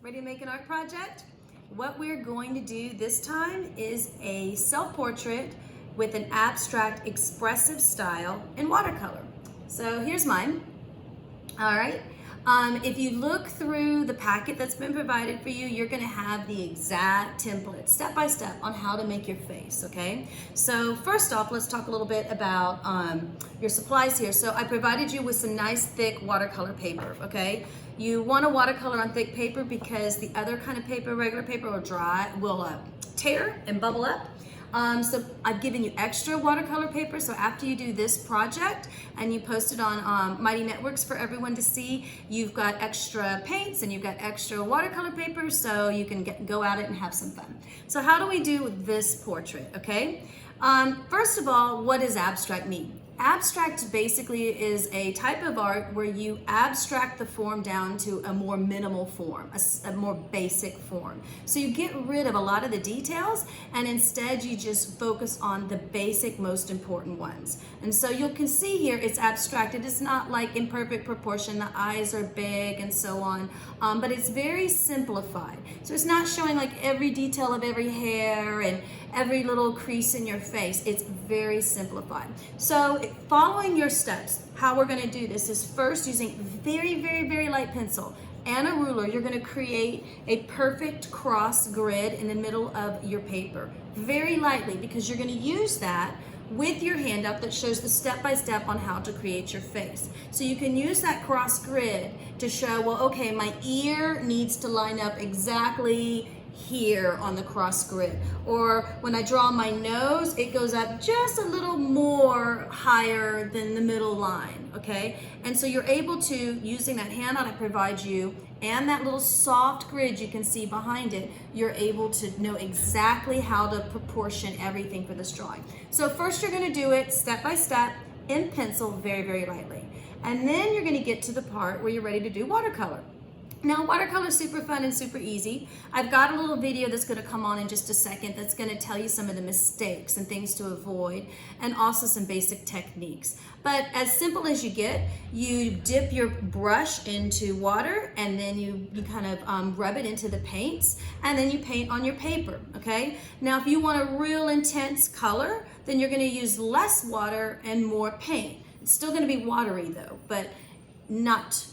Ready to make an art project? What we're going to do this time is a self-portrait with an abstract expressive style in watercolor. So here's mine. All right. If you look through the packet that's been provided for you, you're going to have the exact template, step by step, on how to make your face, okay? So first off, let's talk a little bit about your supplies here. So I provided you with some nice thick watercolor paper, okay? You want a watercolor on thick paper because the other kind of paper, regular paper, will tear and bubble up. So I've given you extra watercolor paper, so after you do this project and you post it on Mighty Networks for everyone to see, you've got extra paints and you've got extra watercolor paper, so you can go at it and have some fun. So how do we do this portrait, okay? First of all, what does abstract mean? Abstract basically is a type of art where you abstract the form down to a more minimal form, a more basic form. So you get rid of a lot of the details and instead you just focus on the basic, most important ones. And so you can see here it's abstracted. It's not like in perfect proportion, the eyes are big and so on, but it's very simplified. So it's not showing like every detail of every hair and every little crease in your face. It's very simplified. So following your steps, how we're going to do this is first using very, very, very light pencil and a ruler, you're going to create a perfect cross grid in the middle of your paper. Very lightly, because you're going to use that with your handout that shows the step-by-step on how to create your face. So you can use that cross grid to show, well, okay, my ear needs to line up exactly here on the cross grid, or when I draw my nose, it goes up just a little more higher than the middle line, okay? And so you're able to, using that handout I provide you and that little soft grid you can see behind it, you're able to know exactly how to proportion everything for this drawing. So first you're going to do it step by step in pencil, very, very lightly, and then you're going to get to the part where you're ready to do watercolor. Now, watercolor is super fun and super easy. I've got a little video that's going to come on in just a second that's going to tell you some of the mistakes and things to avoid, and also some basic techniques. But as simple as you get, you dip your brush into water and then you kind of rub it into the paints, and then you paint on your paper, okay? Now, if you want a real intense color, then you're going to use less water and more paint. It's still going to be watery though, but not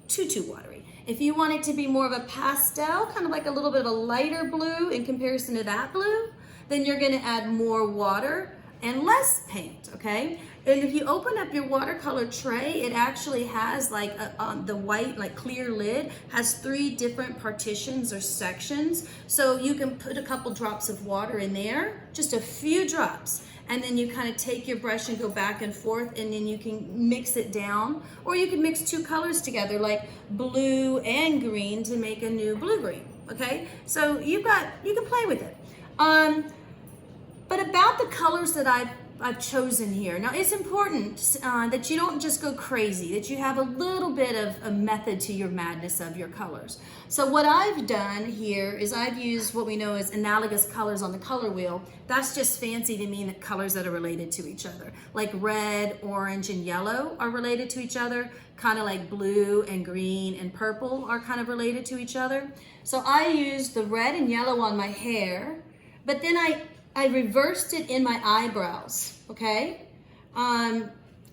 too watery. If you want it to be more of a pastel, kind of like a little bit of a lighter blue in comparison to that blue, then you're gonna add more water and less paint, okay? And if you open up your watercolor tray, it actually has like the white, like clear lid, has 3 different partitions or sections. So you can put a couple drops of water in there, just a few drops. And then you kind of take your brush and go back and forth, and then you can mix it down, or you can mix 2 colors together like blue and green to make a new blue-green, okay? So you can play with it. But about the colors that I've chosen here. Now it's important that you don't just go crazy, that you have a little bit of a method to your madness of your colors. So what I've done here is I've used what we know as analogous colors on the color wheel. That's just fancy to mean that colors that are related to each other. Like red, orange, and yellow are related to each other, kind of like blue and green and purple are kind of related to each other. So I used the red and yellow on my hair, but then I reversed it in my eyebrows, okay?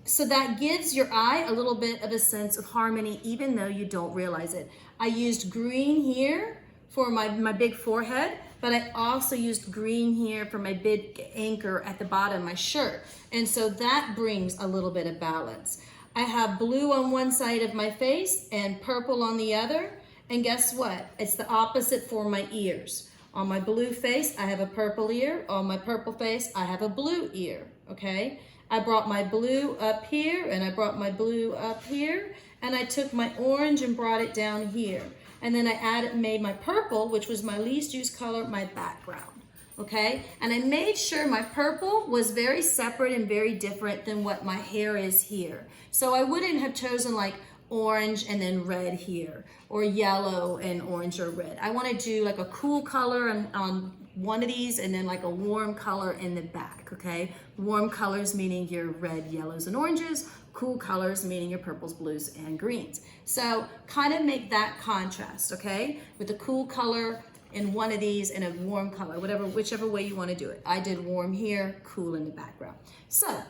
So that gives your eye a little bit of a sense of harmony, even though you don't realize it. I used green here for my big forehead, but I also used green here for my big anchor at the bottom of my shirt. And so that brings a little bit of balance. I have blue on one side of my face and purple on the other. And guess what? It's the opposite for my ears. On my blue face, I have a purple ear. On my purple face, I have a blue ear, okay? I brought my blue up here, and I brought my blue up here, and I took my orange and brought it down here. And then I made my purple, which was my least used color, my background, okay? And I made sure my purple was very separate and very different than what my hair is here. So I wouldn't have chosen like orange and then red here, or yellow and orange or red. I want to do like a cool color on one of these and then like a warm color in the back, okay? Warm colors meaning your red, yellows, and oranges. Cool colors meaning your purples, blues, and greens. So kind of make that contrast, okay? With a cool color in one of these and a warm color, whichever way you want to do it. I did warm here, cool in the background. So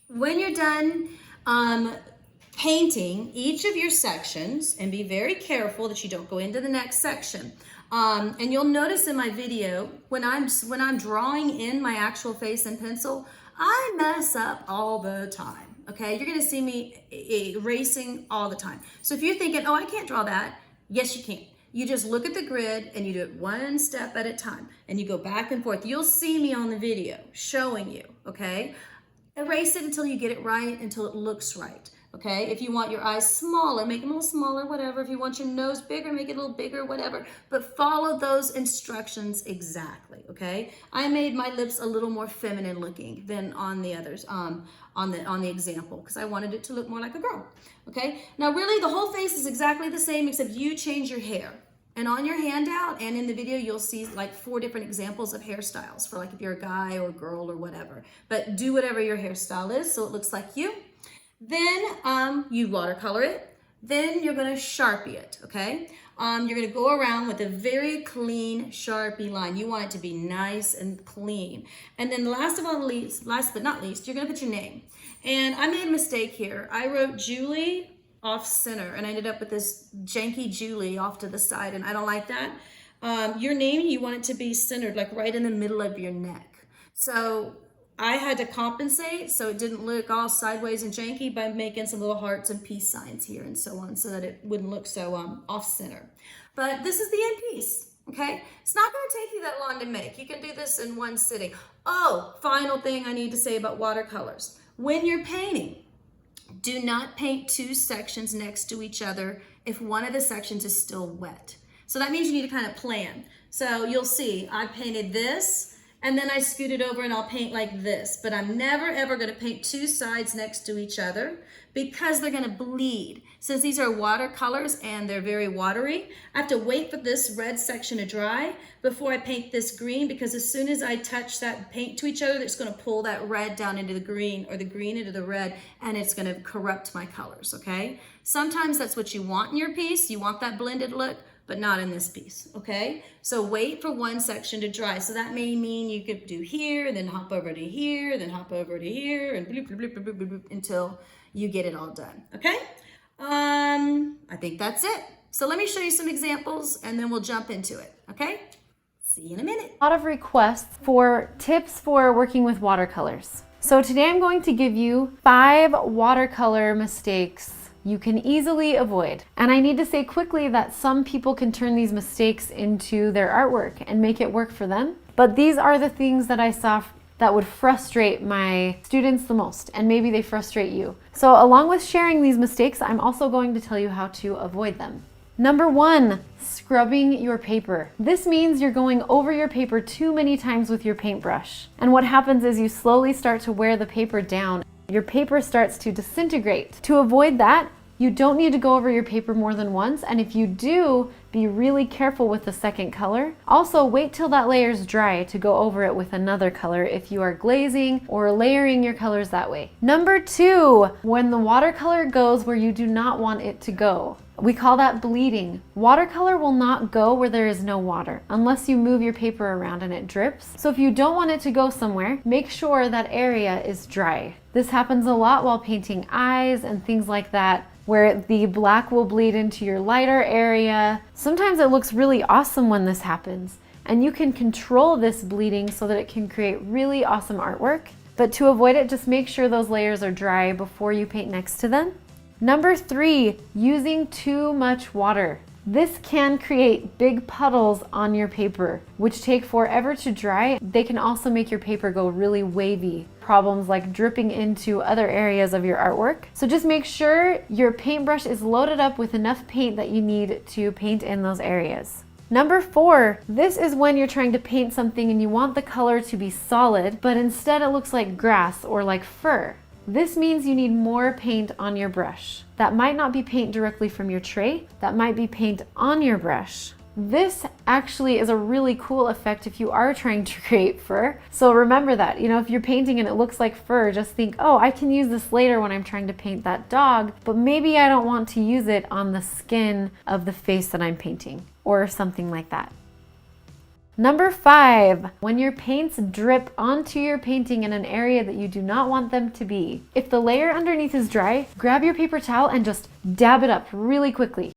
when you're done painting each of your sections, and be very careful that you don't go into the next section. And you'll notice in my video, when I'm drawing in my actual face in pencil, I mess up all the time. Okay, you're gonna see me erasing all the time. So if you're thinking, oh, I can't draw that, yes, you can. You just look at the grid and you do it one step at a time and you go back and forth. You'll see me on the video showing you, okay? Erase it until you get it right, until it looks right, okay? If you want your eyes smaller, make them a little smaller, whatever. If you want your nose bigger, make it a little bigger, whatever. But follow those instructions exactly, okay? I made my lips a little more feminine looking than on the others, on the example, because I wanted it to look more like a girl, okay? Now really the whole face is exactly the same except you change your hair. And on your handout and in the video, you'll see like 4 different examples of hairstyles for like if you're a guy or a girl or whatever. But do whatever your hairstyle is so it looks like you. Then you watercolor it. Then you're gonna Sharpie it, okay? You're gonna go around with a very clean Sharpie line. You want it to be nice and clean. And then last but not least, you're gonna put your name. And I made a mistake here. I wrote Julie off center and I ended up with this janky Julie off to the side, and I don't like that. Your name, you want it to be centered, like right in the middle of your neck. So I had to compensate so it didn't look all sideways and janky by making some little hearts and peace signs here and so on so that it wouldn't look so off center. But this is the end piece, okay? It's not gonna take you that long to make. You can do this in one sitting. Oh, final thing I need to say about watercolors. When you're painting, do not paint 2 sections next to each other if one of the sections is still wet. So that means you need to kind of plan. So you'll see I painted this and then I scooted over and I'll paint like this, but I'm never ever gonna paint 2 sides next to each other because they're gonna bleed. Since these are watercolors and they're very watery, I have to wait for this red section to dry before I paint this green, because as soon as I touch that paint to each other, it's gonna pull that red down into the green or the green into the red, and it's gonna corrupt my colors, okay? Sometimes that's what you want in your piece. You want that blended look, but not in this piece, okay? So wait for one section to dry. So that may mean you could do here, then hop over to here, then hop over to here, and bloop, bloop, bloop, bloop, bloop, bloop, until you get it all done, okay? I think that's it. So let me show you some examples and then we'll jump into it, okay? See you in a minute. A lot of requests for tips for working with watercolors. So today I'm going to give you 5 watercolor mistakes you can easily avoid. And I need to say quickly that some people can turn these mistakes into their artwork and make it work for them. But these are the things that I saw that would frustrate my students the most, and maybe they frustrate you. So along with sharing these mistakes, I'm also going to tell you how to avoid them. Number 1, scrubbing your paper. This means you're going over your paper too many times with your paintbrush. And what happens is you slowly start to wear the paper down. Your paper starts to disintegrate. To avoid that, you don't need to go over your paper more than once, and if you do, be really careful with the second color. Also, wait till that layer is dry to go over it with another color if you are glazing or layering your colors that way. Number 2, when the watercolor goes where you do not want it to go. We call that bleeding. Watercolor will not go where there is no water unless you move your paper around and it drips. So if you don't want it to go somewhere, make sure that area is dry. This happens a lot while painting eyes and things like that, where the black will bleed into your lighter area. Sometimes it looks really awesome when this happens, and you can control this bleeding so that it can create really awesome artwork. But to avoid it, just make sure those layers are dry before you paint next to them. Number 3, using too much water. This can create big puddles on your paper, which take forever to dry. They can also make your paper go really wavy. Problems like dripping into other areas of your artwork. So just make sure your paintbrush is loaded up with enough paint that you need to paint in those areas. Number 4, this is when you're trying to paint something and you want the color to be solid, but instead it looks like grass or like fur. This means you need more paint on your brush. That might not be paint directly from your tray, that might be paint on your brush. This actually is a really cool effect if you are trying to create fur. So remember that, if you're painting and it looks like fur, just think, oh, I can use this later when I'm trying to paint that dog, but maybe I don't want to use it on the skin of the face that I'm painting or something like that. Number 5, when your paints drip onto your painting in an area that you do not want them to be. If the layer underneath is dry, grab your paper towel and just dab it up really quickly.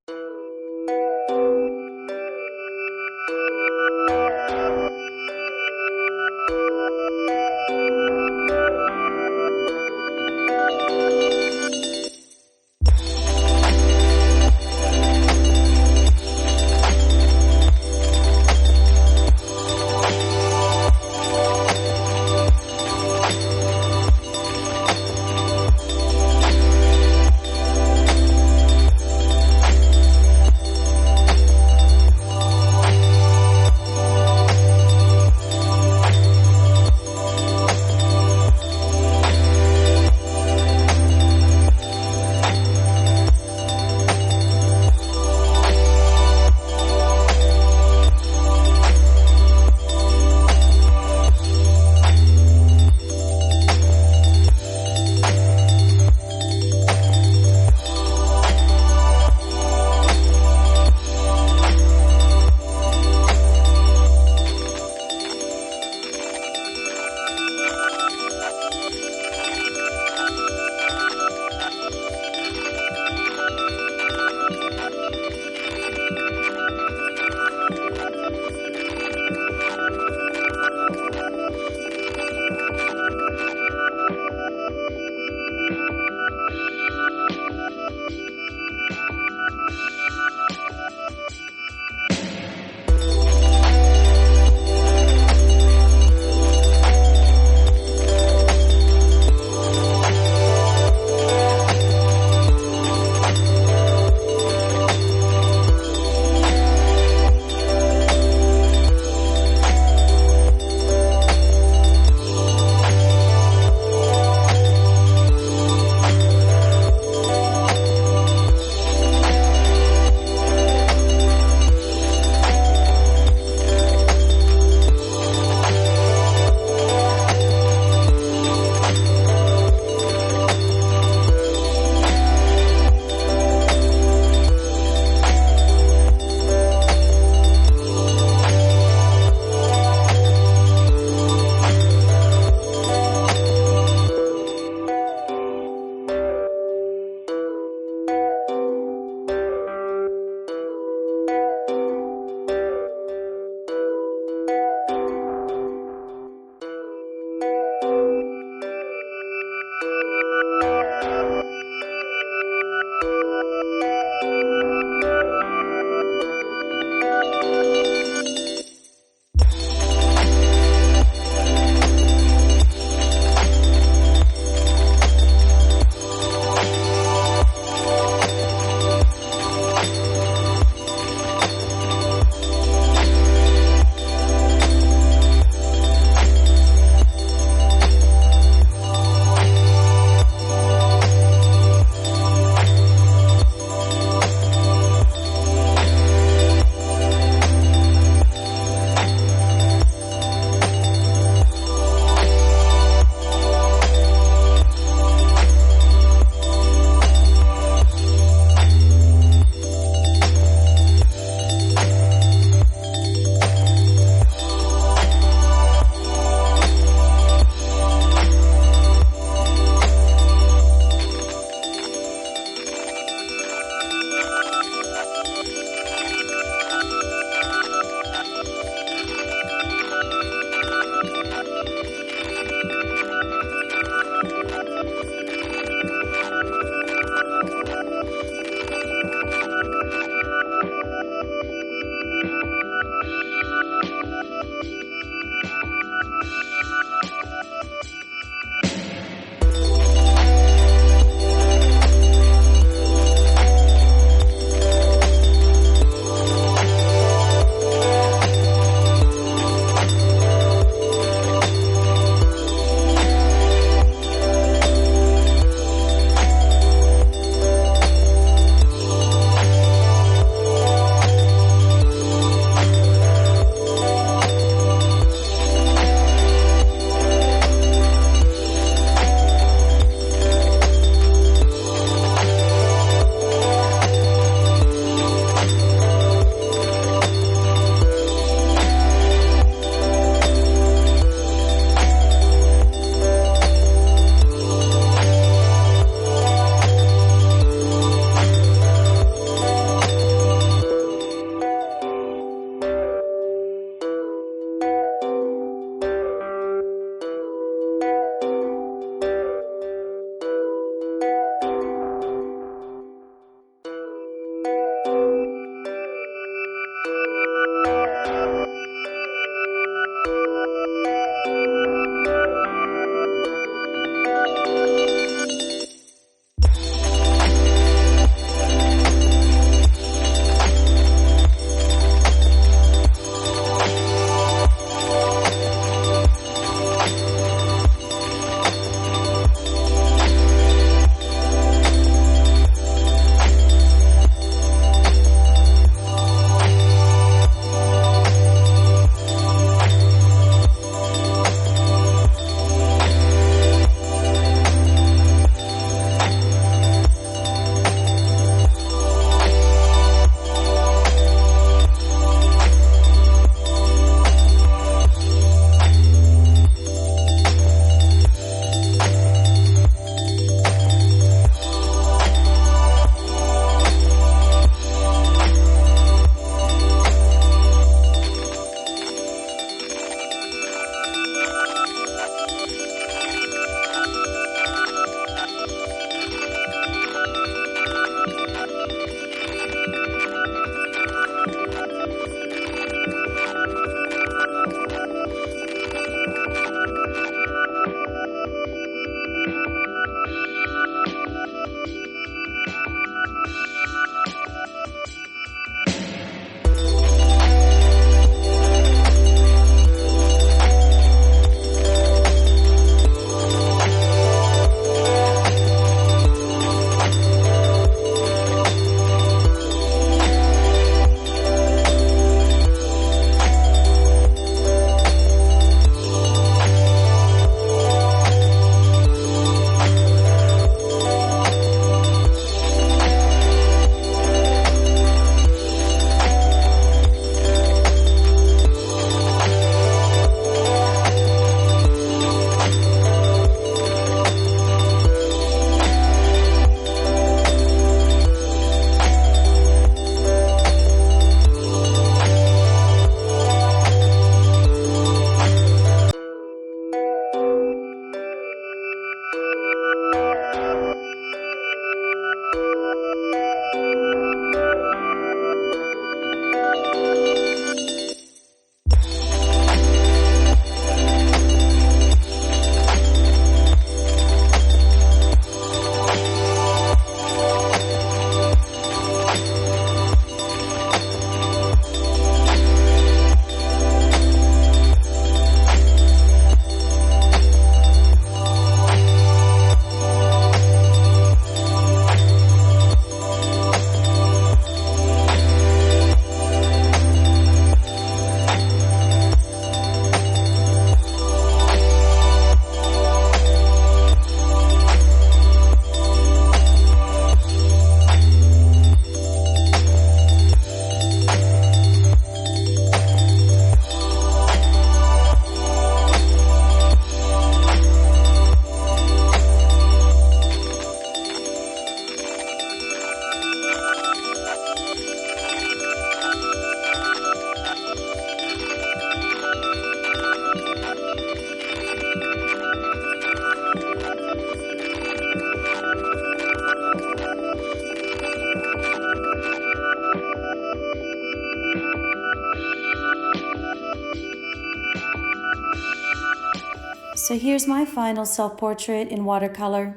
So here's my final self-portrait in watercolor.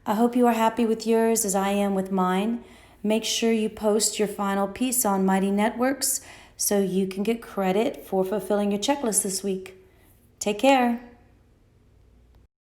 I hope you are happy with yours as I am with mine. Make sure you post your final piece on Mighty Networks so you can get credit for fulfilling your checklist this week. Take care.